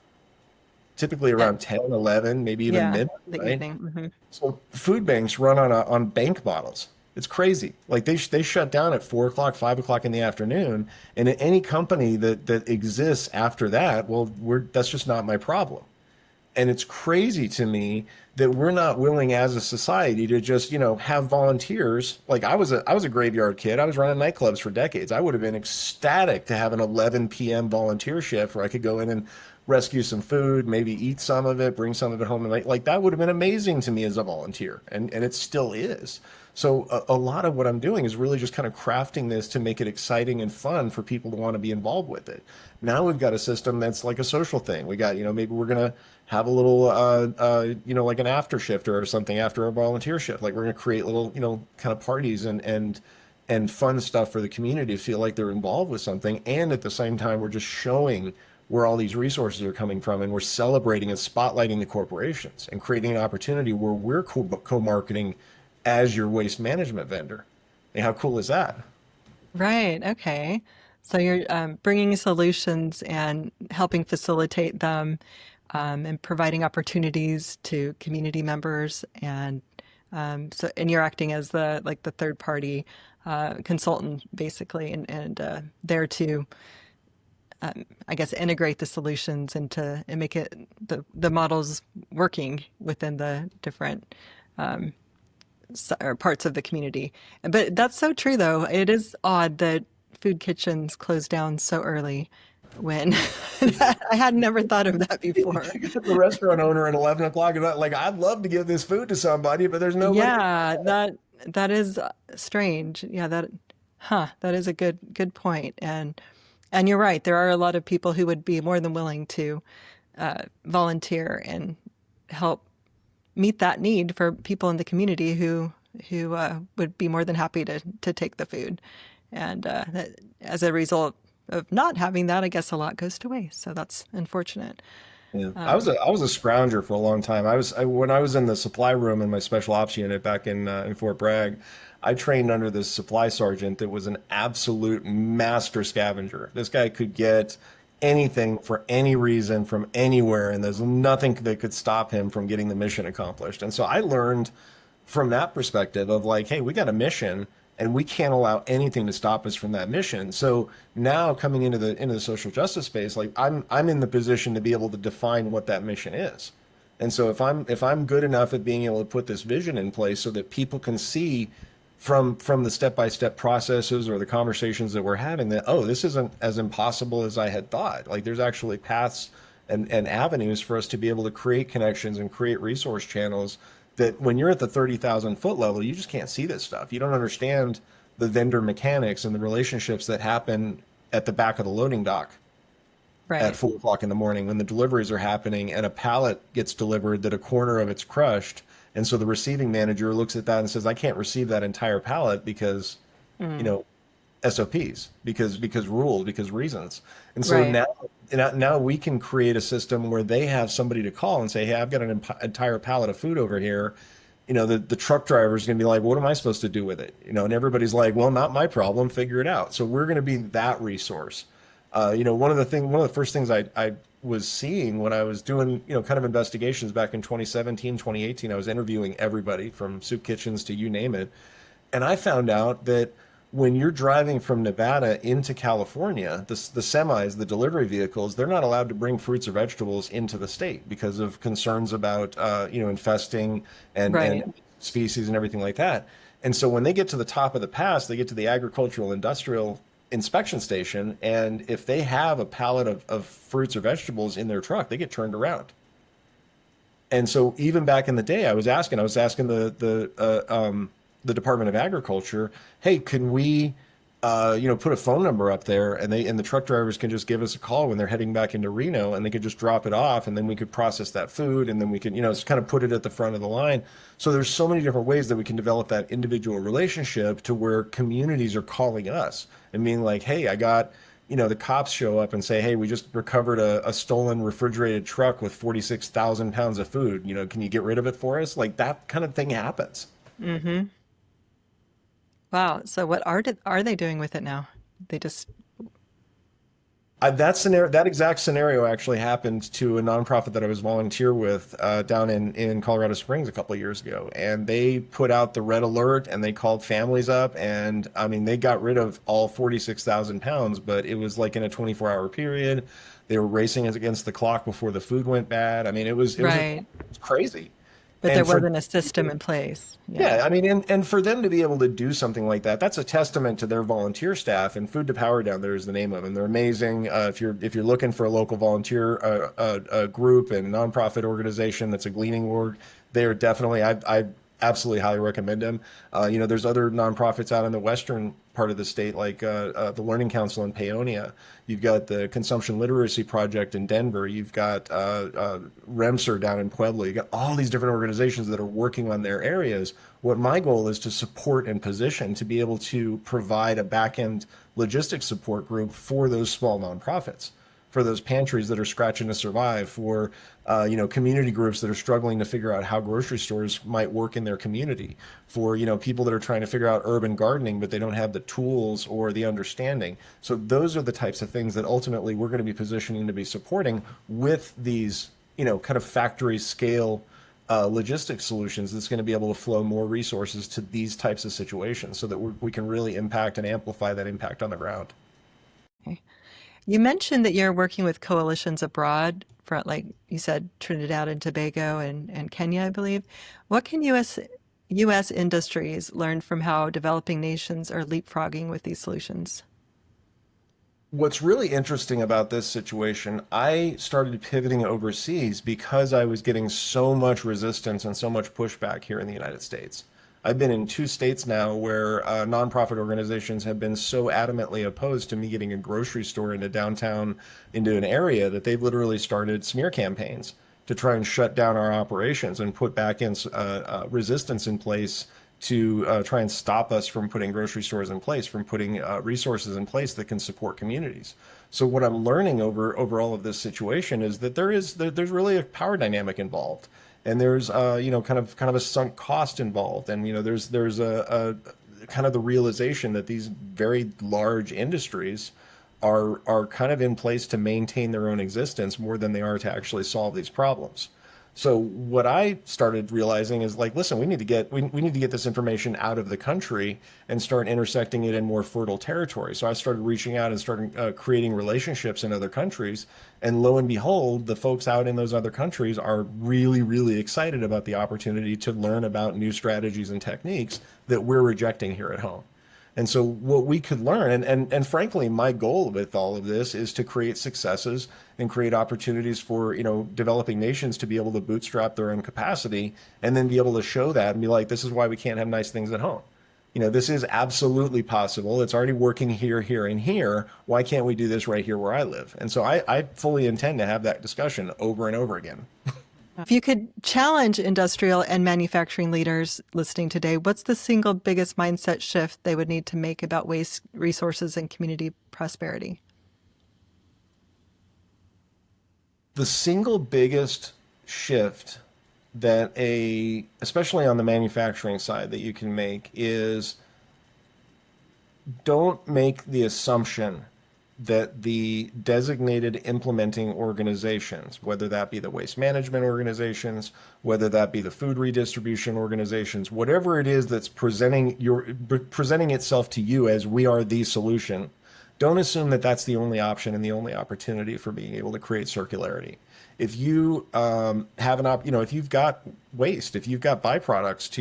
Typically Yeah, around 10, 11, maybe even yeah, midnight, the right? evening. So food banks run on bank models. It's crazy. Like, they shut down at 4 o'clock, 5 o'clock in the afternoon, and any company that exists after that, well, that's just not my problem. And it's crazy to me that we're not willing as a society to just, have volunteers. Like, I was a graveyard kid. I was running nightclubs for decades. I would have been ecstatic to have an 11 p.m. volunteer shift where I could go in and rescue some food, maybe eat some of it, bring some of it home tonight. Like, that would have been amazing to me as a volunteer. And it still is. So a lot of what I'm doing is really just kind of crafting this to make it exciting and fun for people to want to be involved with it. Now we've got a system that's like a social thing. We got, maybe we're going to have a little, like an after shift or something after a volunteer shift. Like, we're going to create little, kind of parties and fun stuff for the community to feel like they're involved with something. And at the same time, we're just showing where all these resources are coming from, and we're celebrating and spotlighting the corporations and creating an opportunity where we're co-marketing as your waste management vendor. And how cool is that? Right. Okay. So you're bringing solutions and helping facilitate them, and providing opportunities to community members, and and you're acting as the third party consultant basically, and there to I guess integrate the solutions into and make it the models working within the different or parts of the community. But that's so true, though. It is odd that food kitchens close down so early when I had never thought of that before. The restaurant owner at 11 o'clock is like, I'd love to give this food to somebody, but there's nobody. Yeah, that is strange. Yeah, that is a good point. And you're right. There are a lot of people who would be more than willing to volunteer and help meet that need for people in the community who would be more than happy to take the food. And as a result of not having that, I guess a lot goes to waste. So that's unfortunate. Yeah, I was a scrounger for a long time. When I was in the supply room in my special ops unit back in Fort Bragg. I trained under this supply sergeant that was an absolute master scavenger. This guy could get anything for any reason from anywhere, and there's nothing that could stop him from getting the mission accomplished. And so I learned from that perspective of like, hey, we got a mission and we can't allow anything to stop us from that mission. So now coming into the social justice space, like I'm in the position to be able to define what that mission is. And so if I'm good enough at being able to put this vision in place so that people can see from the step-by-step processes or the conversations that we're having that, oh, this isn't as impossible as I had thought. Like there's actually paths and avenues for us to be able to create connections and create resource channels that when you're at the 30,000 foot level, you just can't see this stuff. You don't understand the vendor mechanics and the relationships that happen at the back of the loading dock Right. at 4 o'clock in the morning when the deliveries are happening and a pallet gets delivered that a corner of it's crushed. And so the receiving manager looks at that and says, I can't receive that entire pallet because, SOPs, because rules, because reasons. And so Right. now we can create a system where they have somebody to call and say, hey, I've got an entire pallet of food over here. The truck driver is going to be like, what am I supposed to do with it? And everybody's like, well, not my problem, figure it out. So we're going to be that resource. One of the first things I was seeing when I was doing, kind of investigations back in 2017, 2018, I was interviewing everybody from soup kitchens to you name it. And I found out that when you're driving from Nevada into California, the semis, the delivery vehicles, they're not allowed to bring fruits or vegetables into the state because of concerns about, infesting and Right. species and everything like that. And so when they get to the top of the pass, they get to the agricultural industrial inspection station, and if they have a pallet of fruits or vegetables in their truck, they get turned around. And so even back in the day, I was asking the Department of Agriculture, hey, can we put a phone number up there, and the truck drivers can just give us a call when they're heading back into Reno, and they could just drop it off, and then we could process that food, and then we could just kind of put it at the front of the line. So there's so many different ways that we can develop that individual relationship to where communities are calling us and being like, hey, I got the cops show up and say, hey, we just recovered a stolen refrigerated truck with 46,000 pounds of food. Can you get rid of it for us? Like that kind of thing happens. Mm-hmm. Wow. So what are they doing with it now? They just That exact scenario actually happened to a nonprofit that I was volunteer with down in Colorado Springs a couple of years ago, and they put out the red alert and they called families up, and I mean they got rid of all 46,000 pounds, but it was like in a 24-hour period. They were racing against the clock before the food went bad. I mean it right. was crazy. But there And for wasn't a system in place. Yeah. Yeah, I mean, and for them to be able to do something like that, that's a testament to their volunteer staff. And Food to Power down there is the name of them. They're amazing. If you're looking for a local volunteer group and nonprofit organization that's a gleaning org, they are definitely. I absolutely highly recommend them. There's other nonprofits out in the western part of the state, like the Learning Council in Paonia. You've got the Consumption Literacy Project in Denver. You've got REMSER down in Pueblo. You've got all these different organizations that are working on their areas. What my goal is to support and position to be able to provide a back-end logistics support group for those small nonprofits. for those pantries that are scratching to survive, for community groups that are struggling to figure out how grocery stores might work in their community, for people that are trying to figure out urban gardening but they don't have the tools or the understanding. So those are the types of things that ultimately we're going to be positioning to be supporting with these kind of factory scale logistics solutions that's going to be able to flow more resources to these types of situations so that we can really impact and amplify that impact on the ground. Okay. You mentioned that you're working with coalitions abroad, for, like you said, Trinidad and Tobago and Kenya, I believe. What can U.S. industries learn from how developing nations are leapfrogging with these solutions? What's really interesting about this situation, I started pivoting overseas because I was getting so much resistance and so much pushback here in the United States. I've been in 2 states now where nonprofit organizations have been so adamantly opposed to me getting a grocery store into downtown, into an area, that they've literally started smear campaigns to try and shut down our operations and put back in resistance in place to try and stop us from putting grocery stores in place, from putting resources in place that can support communities. So what I'm learning over all of this situation is that there's really a power dynamic involved, and there's kind of a sunk cost involved, and there's a kind of the realization that these very large industries are kind of in place to maintain their own existence more than they are to actually solve these problems. So what I started realizing is, like, listen, we need to get this information out of the country and start intersecting it in more fertile territory. So I started reaching out and started creating relationships in other countries, and lo and behold, the folks out in those other countries are really, really excited about the opportunity to learn about new strategies and techniques that we're rejecting here at home. And so what we could learn, and frankly, my goal with all of this is to create successes and create opportunities for, developing nations to be able to bootstrap their own capacity and then be able to show that and be like, this is why we can't have nice things at home. This is absolutely possible. It's already working here, here, and here. Why can't we do this right here where I live? And so I fully intend to have that discussion over and over again. If you could challenge industrial and manufacturing leaders listening today, what's the single biggest mindset shift they would need to make about waste, resources, and community prosperity? The single biggest shift that especially on the manufacturing side, that you can make is, don't make the assumption that the designated implementing organizations, whether that be the waste management organizations, whether that be the food redistribution organizations, whatever it is that's presenting itself to you as we are the solution, don't assume that that's the only option and the only opportunity for being able to create circularity. If you have if you've got waste, if you've got byproducts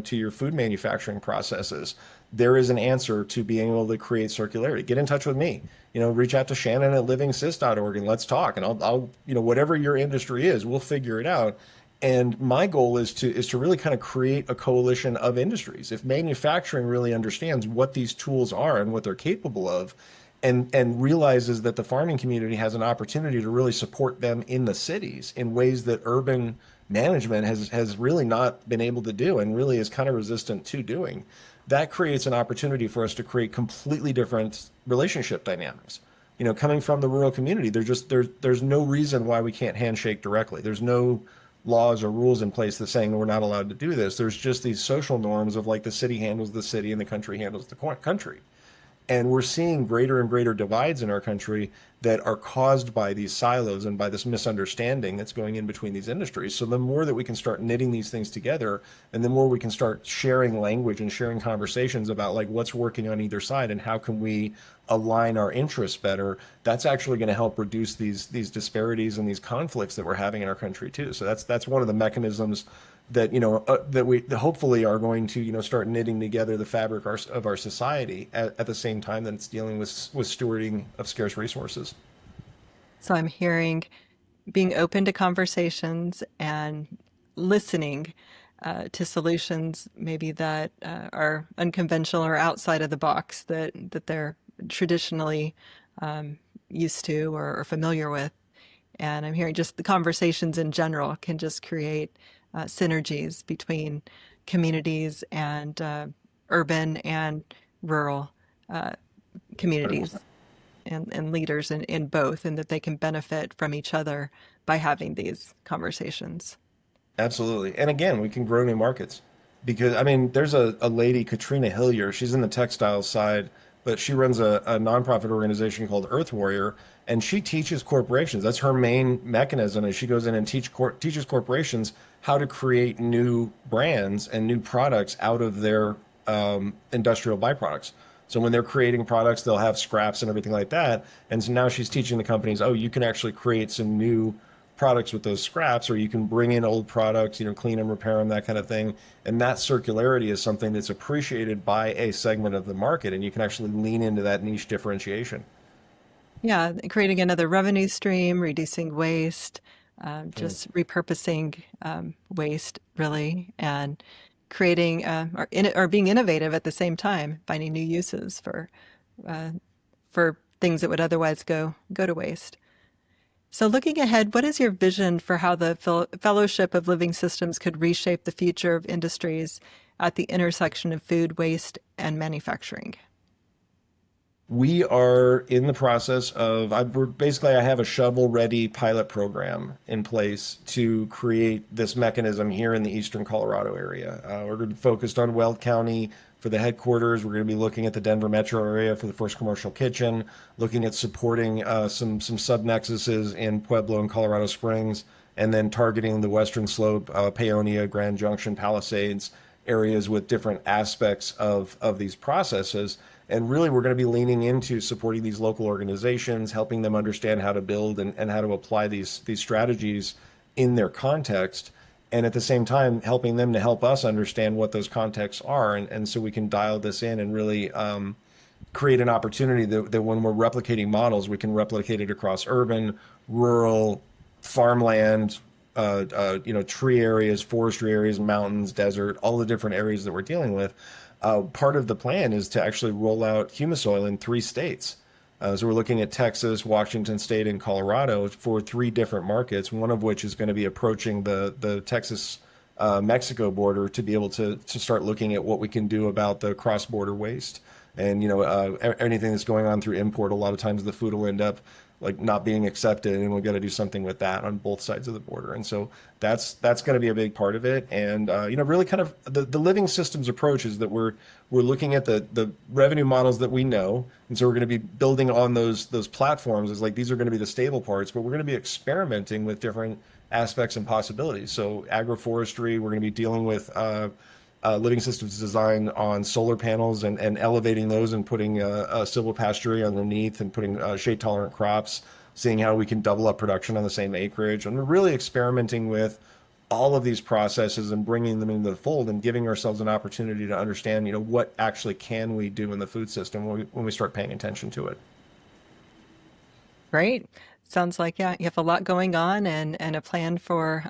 to your food manufacturing processes, there is an answer to being able to create circularity. Get in touch with me. Reach out to Shannon at livingsys.org and let's talk. And I'll whatever your industry is, we'll figure it out. And my goal is to really kind of create a coalition of industries. If manufacturing really understands what these tools are and what they're capable of, and realizes that the farming community has an opportunity to really support them in the cities in ways that urban management has really not been able to do, and really is kind of resistant to doing, that creates an opportunity for us to create completely different relationship dynamics. Coming from the rural community, there's no reason why we can't handshake directly. There's no laws or rules in place that saying we're not allowed to do this. There's just these social norms of, like, the city handles the city and the country handles the country. And we're seeing greater and greater divides in our country that are caused by these silos and by this misunderstanding that's going in between these industries. So the more that we can start knitting these things together, and the more we can start sharing language and sharing conversations about, like, what's working on either side and how can we align our interests better, that's actually going to help reduce these disparities and these conflicts that we're having in our country too. So that's one of the mechanisms that that hopefully are going to start knitting together the fabric of our society at the same time that it's dealing with stewarding of scarce resources. So I'm hearing being open to conversations and listening to solutions maybe that are unconventional or outside of the box that they're traditionally used to or familiar with. And I'm hearing just the conversations in general can just create synergies between communities and urban and rural communities. 100%. and leaders in both, and that they can benefit from each other by having these conversations. Absolutely. And again, we can grow new markets because, I mean, there's a lady, Katrina Hillier, she's in the textiles side, but she runs a nonprofit organization called Earth Warrior, and she teaches corporations. That's her main mechanism is she goes in and teaches corporations how to create new brands and new products out of their industrial byproducts. So when they're creating products, they'll have scraps and everything like that. And so now she's teaching the companies, oh, you can actually create some new products with those scraps, or you can bring in old products, clean them, repair them, that kind of thing. And that circularity is something that's appreciated by a segment of the market, and you can actually lean into that niche differentiation. Yeah, creating another revenue stream, reducing waste, Yeah. just repurposing waste really, and creating or being innovative at the same time, finding new uses uh, for things that would otherwise go to waste. So, looking ahead, what is your vision for how the Fellowship of Living Systems could reshape the future of industries at the intersection of food, waste, and manufacturing? We are in the process of, I have a shovel-ready pilot program in place to create this mechanism here in the eastern Colorado area. We're going to be focused on Weld County for the headquarters. We're going to be looking at the Denver metro area for the first commercial kitchen, looking at supporting some sub-nexuses in Pueblo and Colorado Springs, and then targeting the western slope, Paonia, Grand Junction, Palisades, areas with different aspects of these processes. And really, we're going to be leaning into supporting these local organizations, helping them understand how to build and how to apply these strategies in their context. And at the same time, helping them to help us understand what those contexts are. And so we can dial this in and really create an opportunity that when we're replicating models, we can replicate it across urban, rural, farmland, tree areas, forestry areas, mountains, desert, all the different areas that we're dealing with. Part of the plan is to actually roll out humus oil in 3 states. So we're looking at Texas, Washington State, and Colorado for 3 different markets, one of which is going to be approaching the Texas Mexico border to be able to start looking at what we can do about the cross-border waste. And anything that's going on through import, a lot of times the food will end up like not being accepted, and we've got to do something with that on both sides of the border. And so that's going to be a big part of it. And really kind of the living systems approach is that we're looking at the revenue models that we know, and so we're going to be building on those platforms as like these are going to be the stable parts, but we're going to be experimenting with different aspects and possibilities. So agroforestry, we're going to be dealing with living systems design on solar panels and elevating those and putting a silvopasture underneath and putting shade tolerant crops, seeing how we can double up production on the same acreage. And we're really experimenting with all of these processes and bringing them into the fold and giving ourselves an opportunity to understand, what actually can we do in the food system when we start paying attention to it. Great. Sounds like, yeah, you have a lot going on and a plan for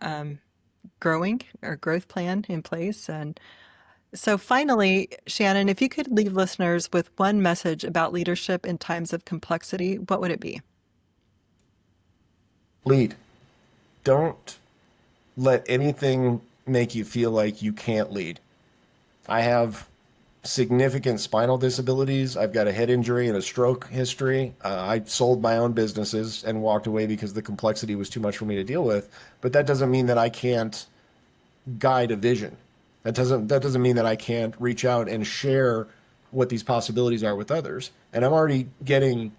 growing or growth plan in place. And so finally, Shannon, if you could leave listeners with one message about leadership in times of complexity, what would it be? Lead. Don't let anything make you feel like you can't lead. I have significant spinal disabilities. I've got a head injury and a stroke history. I sold my own businesses and walked away because the complexity was too much for me to deal with. But that doesn't mean that I can't guide a vision. That doesn't mean that I can't reach out and share what these possibilities are with others. And I'm already getting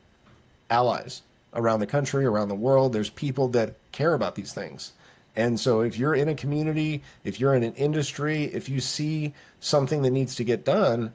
allies around the country, around the world. There's people that care about these things. And so if you're in a community, if you're in an industry, if you see something that needs to get done,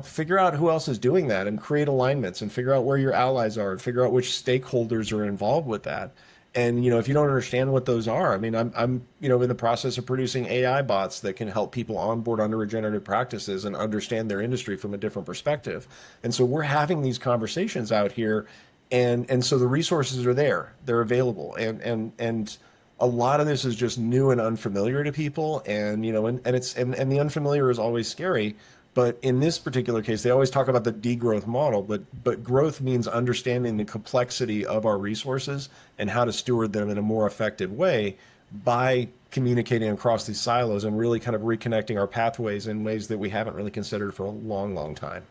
figure out who else is doing that and create alignments and figure out where your allies are and figure out which stakeholders are involved with that. And, if you don't understand what those are, I mean, I'm in the process of producing AI bots that can help people onboard under regenerative practices and understand their industry from a different perspective. And so we're having these conversations out here, and so the resources are there, they're available. And a lot of this is just new and unfamiliar to people. And, and the unfamiliar is always scary. But in this particular case, they always talk about the degrowth model, but growth means understanding the complexity of our resources and how to steward them in a more effective way by communicating across these silos and really kind of reconnecting our pathways in ways that we haven't really considered for a long, long time.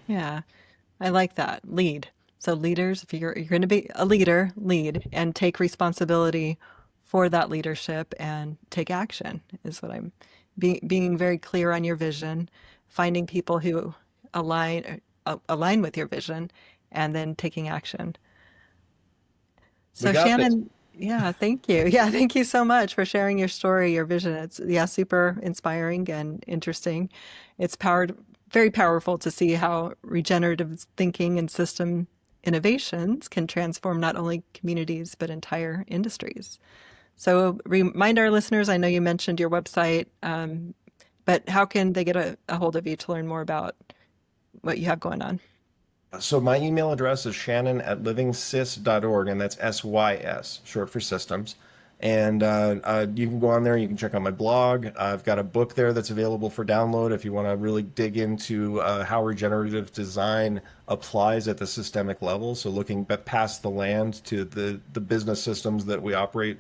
Yeah, I like that. Lead. So leaders, if you're going to be a leader, lead and take responsibility for that leadership and take action is what I'm being very clear on your vision, finding people who align with your vision, and then taking action. We So got this. Shannon, yeah, thank you. Yeah, thank you so much for sharing your story, your vision. It's yeah, super inspiring and interesting. It's very powerful to see how regenerative thinking and system innovations can transform not only communities but entire industries. So remind our listeners, I know you mentioned your website, but how can they get a hold of you to learn more about what you have going on? So my email address is shannon@livingsys.org, and that's SYS, short for systems. And you can go on there. You can check out my blog. I've got a book there that's available for download if you want to really dig into how regenerative design applies at the systemic level. So looking past the land to the business systems that we operate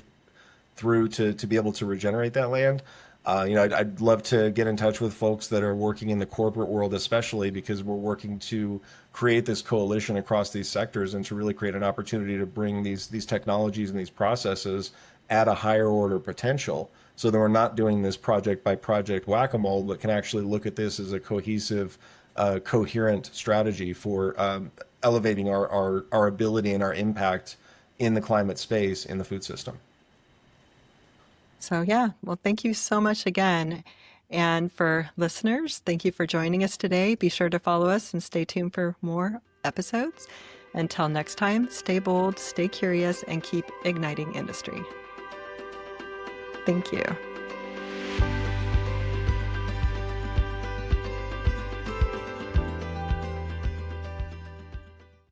through to be able to regenerate that land. I'd love to get in touch with folks that are working in the corporate world, especially because we're working to create this coalition across these sectors and to really create an opportunity to bring these technologies and these processes at a higher order potential, so that we're not doing this project by project whack-a-mole, but can actually look at this as a cohesive, coherent strategy for elevating our ability and our impact in the climate space in the food system. So, yeah, well, thank you so much again. And for listeners, thank you for joining us today. Be sure to follow us and stay tuned for more episodes. Until next time, stay bold, stay curious, and keep igniting industry. Thank you.